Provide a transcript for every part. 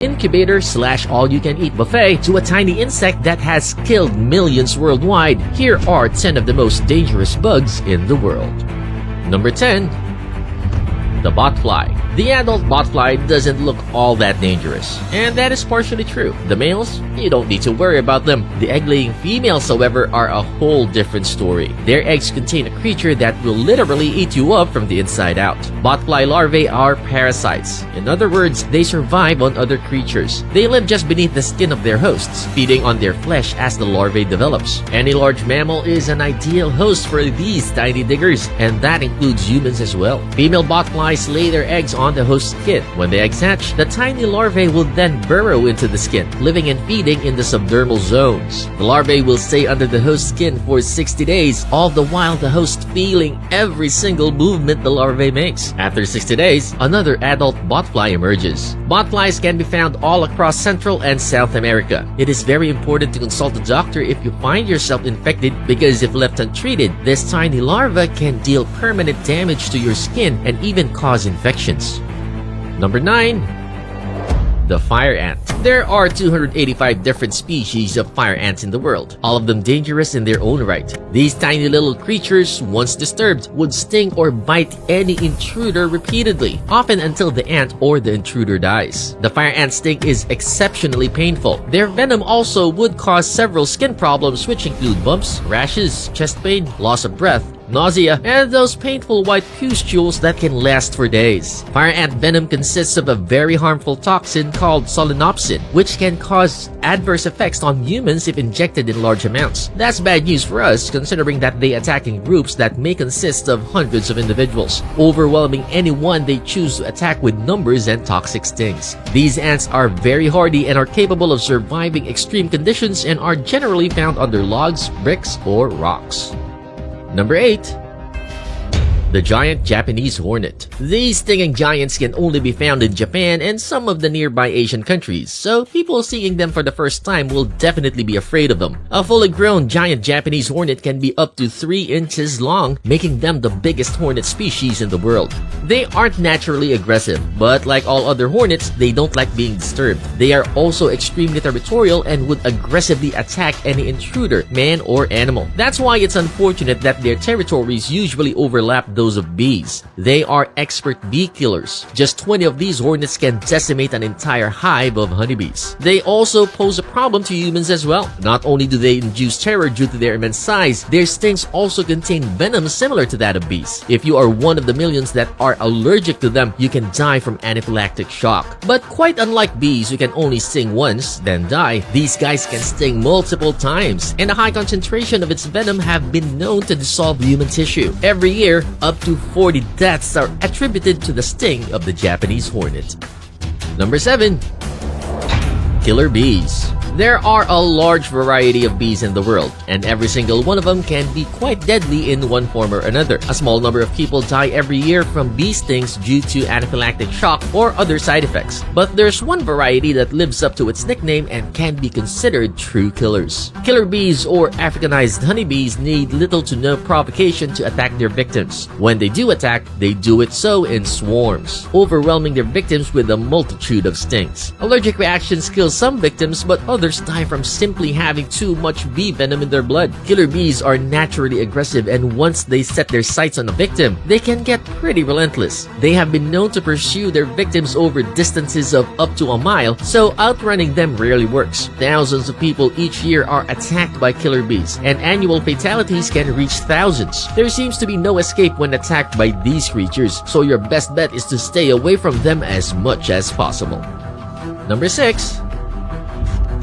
incubator / all-you-can-eat buffet to a tiny insect that has killed millions worldwide, here are 10 of the most dangerous bugs in the world. Number 10. The botfly. The adult botfly doesn't look all that dangerous, and that is partially true. The males, you don't need to worry about them. The egg-laying females, however, are a whole different story. Their eggs contain a creature that will literally eat you up from the inside out. Botfly larvae are parasites. In other words, they survive on other creatures. They live just beneath the skin of their hosts, feeding on their flesh as the larvae develops. Any large mammal is an ideal host for these tiny diggers, and that includes humans as well. Female botflies lay their eggs on the host skin. When the eggs hatch, the tiny larvae will then burrow into the skin, living and feeding in the subdermal zones. The larvae will stay under the host skin for 60 days, all the while the host feeling every single movement the larvae makes. After 60 days, another adult botfly emerges. Botflies can be found all across Central and South America. It is very important to consult a doctor if you find yourself infected, because if left untreated, this tiny larva can deal permanent damage to your skin and even cause infections. Number 9. The fire ant. There are 285 different species of fire ants in the world, all of them dangerous in their own right. These tiny little creatures, once disturbed, would sting or bite any intruder repeatedly, often until the ant or the intruder dies. The fire ant sting is exceptionally painful. Their venom also would cause several skin problems, which include bumps, rashes, chest pain, loss of breath, nausea, and those painful white pustules that can last for days. Fire ant venom consists of a very harmful toxin called solenopsin, which can cause adverse effects on humans if injected in large amounts. That's bad news for us, considering that they attack in groups that may consist of hundreds of individuals, overwhelming anyone they choose to attack with numbers and toxic stings. These ants are very hardy and are capable of surviving extreme conditions and are generally found under logs, bricks, or rocks. Number 8. The giant Japanese hornet. These stinging giants can only be found in Japan and some of the nearby Asian countries, so people seeing them for the first time will definitely be afraid of them. A fully grown giant Japanese hornet can be up to 3 inches long, making them the biggest hornet species in the world. They aren't naturally aggressive, but like all other hornets, they don't like being disturbed. They are also extremely territorial and would aggressively attack any intruder, man or animal. That's why it's unfortunate that their territories usually overlap those of bees. They are expert bee killers. Just 20 of these hornets can decimate an entire hive of honeybees. They also pose a problem to humans as well. Not only do they induce terror due to their immense size, their stings also contain venom similar to that of bees. If you are one of the millions that are allergic to them, you can die from anaphylactic shock. But quite unlike bees who can only sting once, then die, these guys can sting multiple times, and a high concentration of its venom have been known to dissolve human tissue. Every year, up to 40 deaths are attributed to the sting of the Japanese hornet. Number 7. Killer bees. There are a large variety of bees in the world, and every single one of them can be quite deadly in one form or another. A small number of people die every year from bee stings due to anaphylactic shock or other side effects. But there's one variety that lives up to its nickname and can be considered true killers. Killer bees, or Africanized honeybees, need little to no provocation to attack their victims. When they do attack, they do it so in swarms, overwhelming their victims with a multitude of stings. Allergic reactions kill some victims, but others die from simply having too much bee venom in their blood. Killer bees are naturally aggressive, and once they set their sights on a victim, they can get pretty relentless. They have been known to pursue their victims over distances of up to a mile, so outrunning them rarely works. Thousands of people each year are attacked by killer bees, and annual fatalities can reach thousands. There seems to be no escape when attacked by these creatures, so your best bet is to stay away from them as much as possible. Number 6.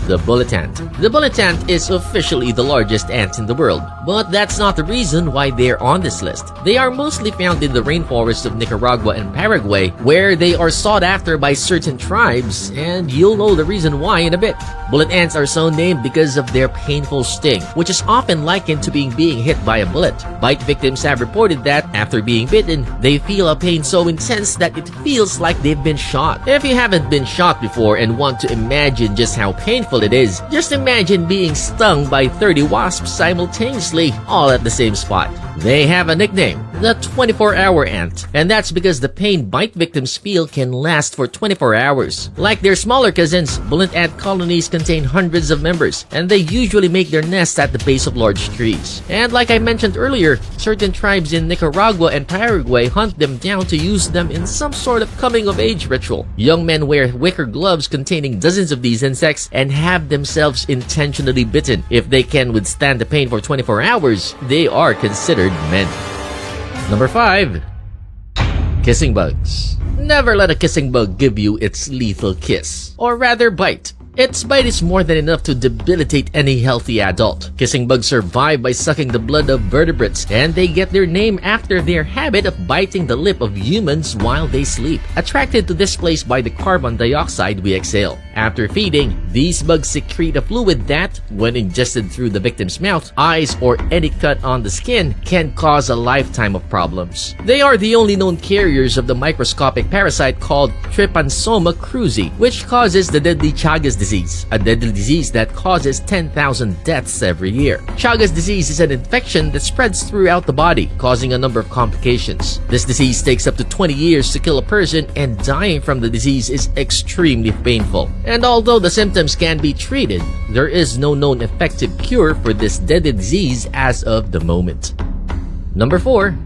The bullet ant. The bullet ant is officially the largest ant in the world, but that's not the reason why they're on this list. They are mostly found in the rainforests of Nicaragua and Paraguay, where they are sought after by certain tribes, and you'll know the reason why in a bit. Bullet ants are so named because of their painful sting, which is often likened to being hit by a bullet. Bite victims have reported that, after being bitten, they feel a pain so intense that it feels like they've been shot. If you haven't been shot before and want to imagine just how painful it is, just imagine being stung by 30 wasps simultaneously, all at the same spot. They have a nickname, the 24-hour ant, and that's because the pain bite victims feel can last for 24 hours. Like their smaller cousins, bullet ant colonies contain hundreds of members, and they usually make their nests at the base of large trees. And like I mentioned earlier, certain tribes in Nicaragua and Paraguay hunt them down to use them in some sort of coming-of-age ritual. Young men wear wicker gloves containing dozens of these insects and have themselves intentionally bitten. If they can withstand the pain for 24 hours, they are considered men. Number 5. Kissing bugs. Never let a kissing bug give you its lethal kiss, or rather bite. Its bite is more than enough to debilitate any healthy adult. Kissing bugs survive by sucking the blood of vertebrates, and they get their name after their habit of biting the lip of humans while they sleep, attracted to this place by the carbon dioxide we exhale. After feeding, these bugs secrete a fluid that, when ingested through the victim's mouth, eyes, or any cut on the skin, can cause a lifetime of problems. They are the only known carriers of the microscopic parasite called Trypanosoma cruzi, which causes the deadly Chagas disease, a deadly disease that causes 10,000 deaths every year. Chagas disease is an infection that spreads throughout the body, causing a number of complications. This disease takes up to 20 years to kill a person, and dying from the disease is extremely painful. And although the symptoms can be treated, there is no known effective cure for this deadly disease as of the moment. Number 4.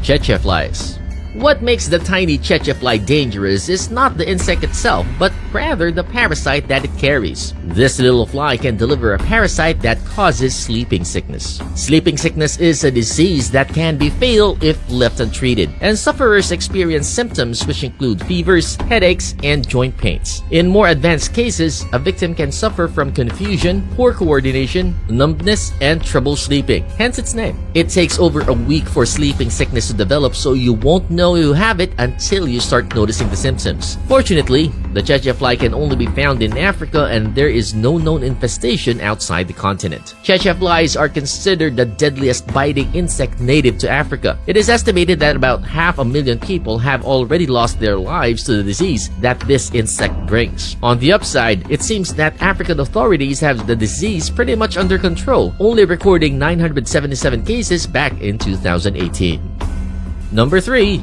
Cheche flies. What makes the tiny cheche fly dangerous is not the insect itself, but rather the parasite that it carries. This little fly can deliver a parasite that causes sleeping sickness. Sleeping sickness is a disease that can be fatal if left untreated, and sufferers experience symptoms which include fevers, headaches, and joint pains. In more advanced cases, a victim can suffer from confusion, poor coordination, numbness, and trouble sleeping, hence its name. It takes over a week for sleeping sickness to develop, so you won't know you have it until you start noticing the symptoms. Fortunately, the cheche fly can only be found in Africa, and there is no known infestation outside the continent. Cheche flies are considered the deadliest biting insect native to Africa. It is estimated that about 500,000 people have already lost their lives to the disease that this insect brings. On the upside, it seems that African authorities have the disease pretty much under control, only recording 977 cases back in 2018. Number 3.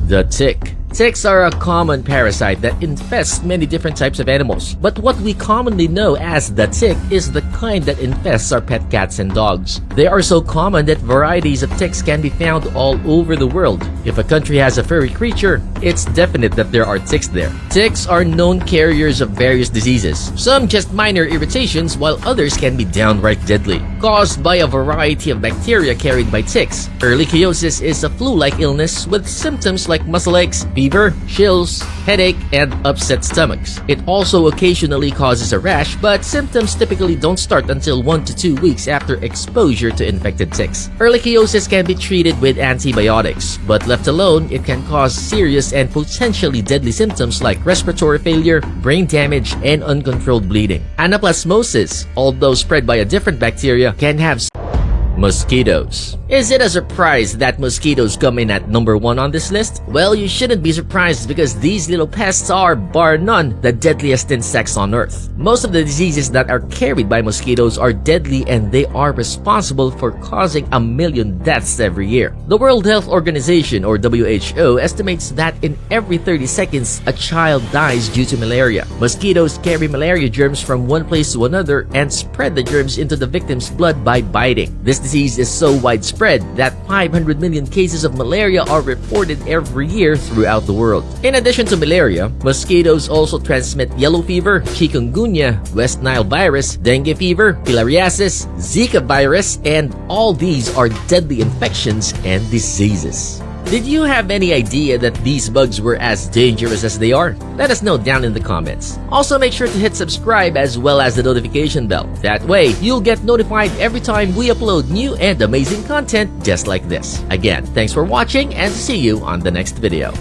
The tick. Ticks are a common parasite that infests many different types of animals, but what we commonly know as the tick is the kind that infests our pet cats and dogs. They are so common that varieties of ticks can be found all over the world. If a country has a furry creature, it's definite that there are ticks there. Ticks are known carriers of various diseases, some just minor irritations, while others can be downright deadly, caused by a variety of bacteria carried by ticks. Ehrlichiosis is a flu-like illness with symptoms like muscle aches, fever, chills, headache, and upset stomachs. It also occasionally causes a rash, but symptoms typically don't start until 1 to 2 weeks after exposure to infected ticks. Ehrlichiosis can be treated with antibiotics, but left alone, it can cause serious and potentially deadly symptoms like respiratory failure, brain damage, and uncontrolled bleeding. Anaplasmosis, although spread by a different bacteria, can have mosquitoes. Is it a surprise that mosquitoes come in at number 1 on this list? Well, you shouldn't be surprised because these little pests are, bar none, the deadliest insects on Earth. Most of the diseases that are carried by mosquitoes are deadly, and they are responsible for causing 1 million deaths every year. The World Health Organization, or WHO, estimates that in every 30 seconds, a child dies due to malaria. Mosquitoes carry malaria germs from one place to another and spread the germs into the victim's blood by biting. This disease is so widespread that 500 million cases of malaria are reported every year throughout the world. In addition to malaria, mosquitoes also transmit yellow fever, chikungunya, West Nile virus, dengue fever, filariasis, Zika virus, and all these are deadly infections and diseases. Did you have any idea that these bugs were as dangerous as they are? Let us know down in the comments. Also, make sure to hit subscribe as well as the notification bell. That way, you'll get notified every time we upload new and amazing content just like this. Again, thanks for watching and see you on the next video.